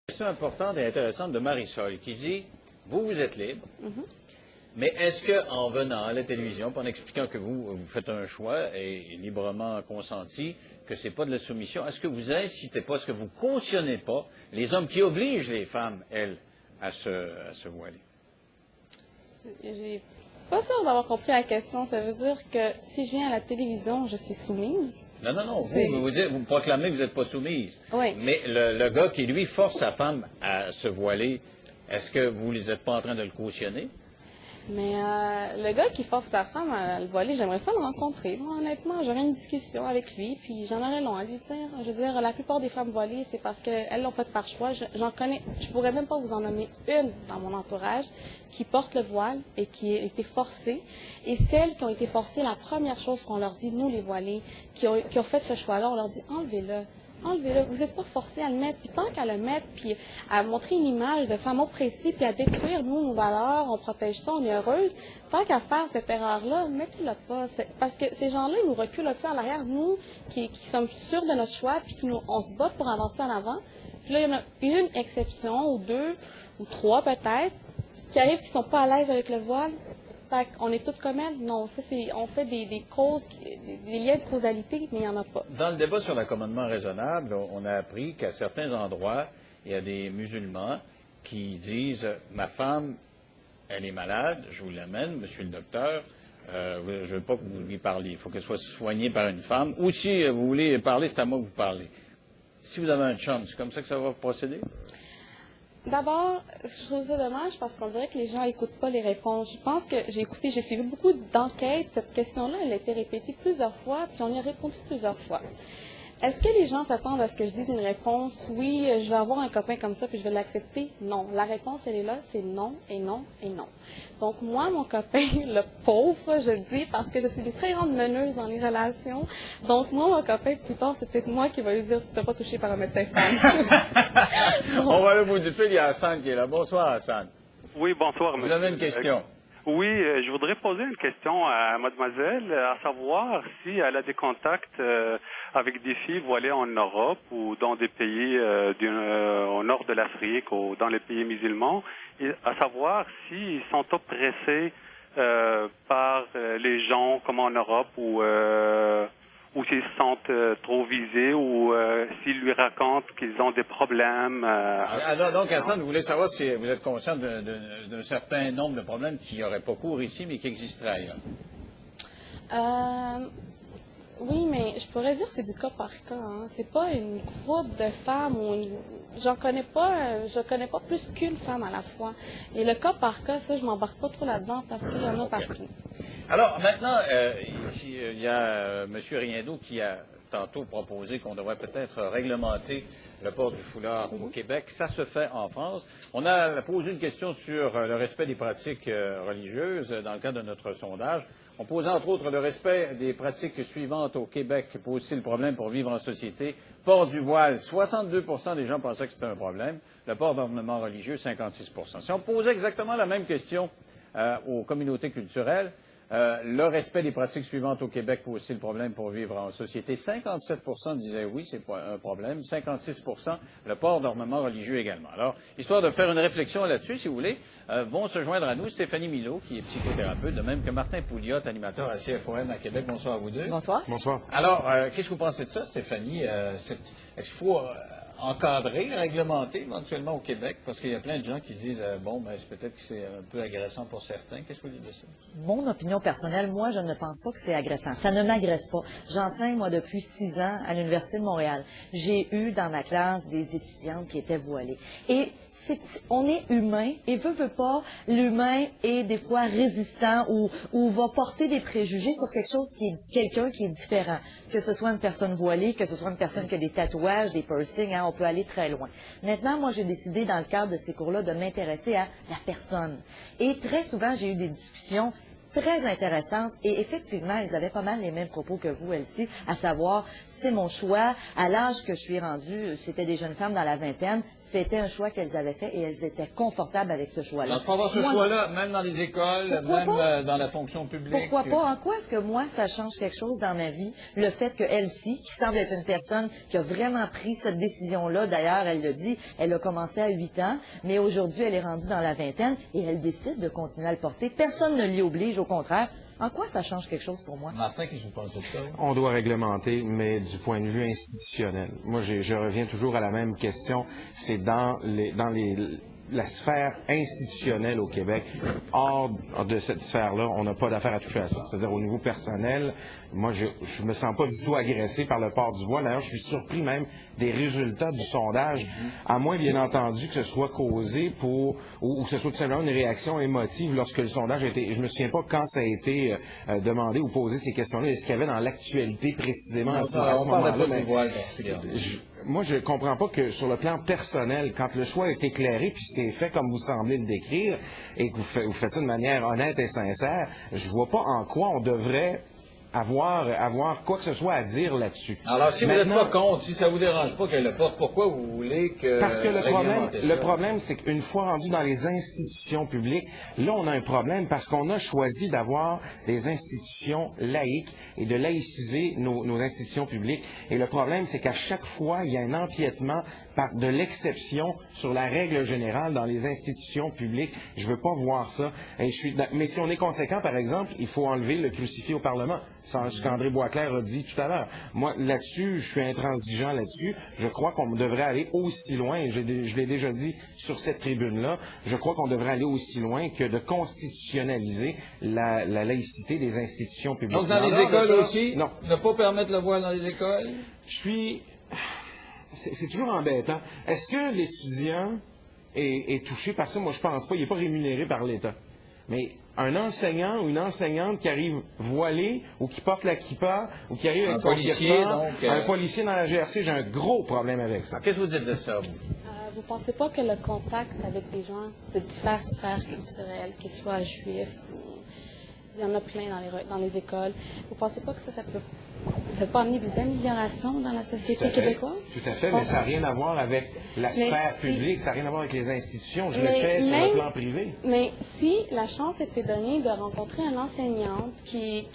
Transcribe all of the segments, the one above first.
Question importante et intéressante de Marisol qui dit, vous êtes libre, mais est-ce qu'en venant à la télévision, en expliquant que vous faites un choix et librement consenti, que c'est pas de la soumission, est-ce que vous incitez pas, est-ce que vous cautionnez pas les hommes qui obligent les femmes, elles, à se voiler? J'ai pas sûr d'avoir compris la question. Ça veut dire que si je viens à la télévision, je suis soumise? Non, non, non. Vous proclamez que vous n'êtes pas soumise. Oui. Mais le gars qui, lui, force sa femme à se voiler, est-ce que vous n'êtes pas en train de le cautionner? Mais le gars qui force sa femme à le voiler, j'aimerais ça le rencontrer. Moi, honnêtement, j'aurais une discussion avec lui, puis j'en aurais long à lui dire. Je veux dire, la plupart des femmes voilées, c'est parce qu'elles l'ont fait par choix. J'en connais, je pourrais même pas vous en nommer une dans mon entourage qui porte le voile et qui a été forcée. Et celles qui ont été forcées, la première chose qu'on leur dit, nous les voilés, qui ont fait ce choix-là, on leur dit enlevez-le. Enlevez-le. Vous n'êtes pas forcé à le mettre. Puis tant qu'à le mettre, puis à montrer une image de femme oppressée, puis à détruire, nous, nos valeurs, on protège ça, on est heureuse, tant qu'à faire cette erreur-là, mettez-le pas. Parce que ces gens-là, ils nous reculent un peu en arrière. Nous, qui sommes sûrs de notre choix, puis on se bat pour avancer en avant. Puis là, il y en a une exception, ou deux, ou trois peut-être, qui arrivent, qui sont pas à l'aise avec le voile. On est toutes comme elles? Non, ça on fait des causes, des liens de causalité, mais il n'y en a pas. Dans le débat sur l'accommodement raisonnable, on a appris qu'à certains endroits, il y a des musulmans qui disent « Ma femme, elle est malade, je vous l'amène, monsieur le docteur, je ne veux pas que vous lui parliez, il faut qu'elle soit soignée par une femme, ou si vous voulez parler, c'est à moi que vous parlez. » Si vous avez un chum, c'est comme ça que ça va procéder? D'abord, je trouve ça dommage parce qu'on dirait que les gens n'écoutent pas les réponses. Je pense que j'ai suivi beaucoup d'enquêtes. Cette question-là, elle a été répétée plusieurs fois, puis on y a répondu plusieurs fois. Est-ce que les gens s'attendent à ce que je dise une réponse? Oui, je vais avoir un copain comme ça, puis je vais l'accepter? Non. La réponse, elle est là, c'est non, et non, et non. Donc, moi, mon copain, le pauvre, je dis, parce que je suis une très grande meneuse dans les relations. Donc, moi, mon copain, plus tard, c'est peut-être moi qui va lui dire, tu ne te fais pas toucher par un médecin femme. On va aller au bout du fil, il y a Hassan qui est là. Bonsoir, Hassan. Oui, bonsoir, monsieur. Vous avez une question? Oui, je voudrais poser une question à mademoiselle, à savoir si elle a des contacts avec des filles voilées en Europe ou dans des pays au nord de l'Afrique ou dans les pays musulmans, et à savoir s'ils sont oppressés par les gens comme en Europe ou s'ils se sentent trop visés ou s'ils lui racontent qu'ils ont des problèmes. Alors, donc, Hassan, vous voulez savoir si vous êtes conscient d'un certain nombre de problèmes qui n'auraient pas cours ici, mais qui existeraient ailleurs? Oui, mais je pourrais dire que c'est du cas par cas. Hein. C'est pas une groupe de femmes ou je connais pas plus qu'une femme à la fois. Et le cas par cas, ça, je m'embarque pas trop là-dedans parce qu'il y en a partout. Alors, maintenant, ici, il y a M. Riendeau qui a tantôt proposé qu'on devrait peut-être réglementer le port du foulard au Québec. Ça se fait en France. On a posé une question sur le respect des pratiques religieuses dans le cadre de notre sondage. On pose entre autres le respect des pratiques suivantes au Québec. Pose-t-il problème pour vivre en société? Port du voile, 62 des gens pensaient que c'était un problème. Le port d'ornements religieux, 56 Si on posait exactement la même question aux communautés culturelles, le respect des pratiques suivantes au Québec pose-t-il problème pour vivre en société? 57 disaient oui, c'est pas un problème. 56 le port d'ornements religieux également. Alors, histoire de faire une réflexion là-dessus, si vous voulez, vont se joindre à nous Stéphanie Milot, qui est psychothérapeute, de même que Martin Pouliot, animateur à CFOM à Québec. Bonsoir à vous deux. Bonsoir. Bonsoir. Alors, qu'est-ce que vous pensez de ça, Stéphanie? Est-ce qu'il faut encadrer, réglementer éventuellement au Québec? Parce qu'il y a plein de gens qui disent, peut-être que c'est un peu agressant pour certains. Qu'est-ce que vous dites de ça? Mon opinion personnelle, moi, je ne pense pas que c'est agressant. Ça ne m'agresse pas. J'enseigne, moi, depuis 6 ans à l'Université de Montréal. J'ai eu dans ma classe des étudiantes qui étaient voilées. Et on est humain et veut pas, l'humain est des fois résistant ou va porter des préjugés sur quelque chose quelqu'un qui est différent. Que ce soit une personne voilée, que ce soit une personne qui a des tatouages, des piercings, hein, on peut aller très loin. Maintenant, moi, j'ai décidé dans le cadre de ces cours-là de m'intéresser à la personne. Et très souvent, j'ai eu des discussions très intéressante et effectivement, ils avaient pas mal les mêmes propos que vous, Elsie, à savoir, c'est mon choix. À l'âge que je suis rendue, c'était des jeunes femmes dans la vingtaine, c'était un choix qu'elles avaient fait et elles étaient confortables avec ce choix-là. Alors, il faut avoir ce choix-là, même dans les écoles, même dans la fonction publique. Pourquoi pas? En quoi est-ce que moi, ça change quelque chose dans ma vie? Le fait que Elsie, qui semble être une personne qui a vraiment pris cette décision-là, d'ailleurs, elle le dit, elle a commencé à 8 ans, mais aujourd'hui, elle est rendue dans la vingtaine et elle décide de continuer à le porter. Personne ne l'y oblige, au contraire. En quoi ça change quelque chose pour moi? Martin, qu'est-ce que vous pensez de ça? On doit réglementer, mais du point de vue institutionnel. Moi, je reviens toujours à la même question. C'est dans la sphère institutionnelle au Québec. Hors de cette sphère-là, on n'a pas d'affaire à toucher à ça. C'est-à-dire, au niveau personnel, moi, je me sens pas du tout agressé par le port du voile. D'ailleurs, je suis surpris même des résultats du sondage, à moins, bien entendu, que ce soit causé ou que ce soit tout simplement une réaction émotive lorsque le sondage a été... Je me souviens pas quand ça a été demandé ou posé ces questions-là. Est-ce qu'il y avait dans l'actualité précisément à ce moment-là? Moi, je comprends pas que sur le plan personnel, quand le choix est éclairé, puis c'est fait comme vous semblez le décrire, et que vous faites ça de manière honnête et sincère, je vois pas en quoi on devrait avoir quoi que ce soit à dire là-dessus. Alors, si vous n'êtes pas contre, si ça vous dérange pas qu'elle le porte, pourquoi vous voulez que... Parce que le problème, c'est qu'une fois rendu dans les institutions publiques, là, on a un problème parce qu'on a choisi d'avoir des institutions laïques et de laïciser nos institutions publiques. Et le problème, c'est qu'à chaque fois, il y a un empiètement de l'exception sur la règle générale dans les institutions publiques. Je veux pas voir ça. Mais si on est conséquent, par exemple, il faut enlever le crucifix au Parlement. C'est ce qu'André Boisclair a dit tout à l'heure. Moi, là-dessus, je suis intransigeant là-dessus. Je crois qu'on devrait aller aussi loin, et je l'ai déjà dit sur cette tribune-là, je crois qu'on devrait aller aussi loin que de constitutionnaliser la laïcité des institutions publiques. Donc, dans les écoles aussi? Non. Ne pas permettre le voile dans les écoles? C'est toujours embêtant. Est-ce que l'étudiant est touché par ça? Moi, je pense pas. Il n'est pas rémunéré par l'État. Mais un enseignant ou une enseignante qui arrive voilé ou qui porte la kippa ou qui arrive avec son kippa, un policier dans la GRC, j'ai un gros problème avec ça. Qu'est-ce que vous dites de ça, vous? Vous pensez pas que le contact avec des gens de diverses sphères culturelles, qu'ils soient juifs, il y en a plein dans les écoles, vous pensez pas que ça peut pas amener des améliorations dans la société québécoise? Tout à fait, mais ça n'a rien à voir avec la sphère publique, ça n'a rien à voir avec les institutions. Je le fais sur le plan privé. Mais si la chance était donnée de rencontrer une enseignante qui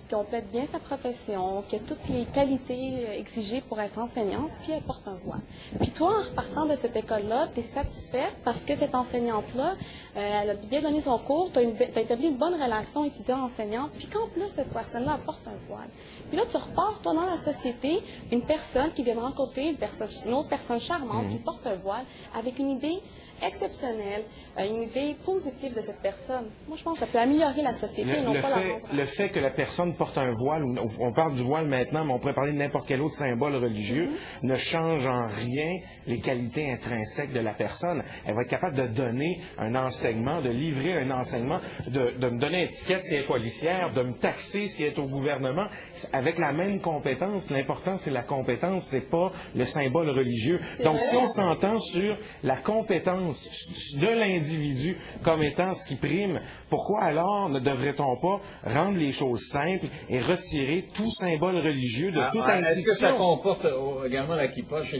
complète bien sa profession, qui a toutes les qualités exigées pour être enseignante, puis elle porte un voile. Puis toi, en repartant de cette école-là, tu es satisfaite parce que cette enseignante-là, elle a bien donné son cours, tu as établi une bonne relation étudiant-enseignante, puis qu'en plus, cette personne-là porte un voile. Puis là, tu repars, toi, dans la société, une personne qui vient de rencontrer une autre personne charmante qui porte un voile avec une idée exceptionnelle, une idée positive de cette personne. Moi, je pense que ça peut améliorer la société et non pas la rendre. Le fait que la personne porte un voile, on parle du voile maintenant, mais on pourrait parler de n'importe quel autre symbole religieux, ne change en rien les qualités intrinsèques de la personne. Elle va être capable de donner un enseignement, de livrer un enseignement, de me donner une étiquette si elle est policière, de me taxer si elle est au gouvernement, avec la même compétence. L'important, c'est la compétence, c'est pas le symbole religieux. Donc, si on s'entend sur la compétence de l'individu comme étant ce qui prime, pourquoi alors ne devrait-on pas rendre les choses simples et retirer tout symbole religieux de toute institution? Est-ce que ça comporte également la kippa chez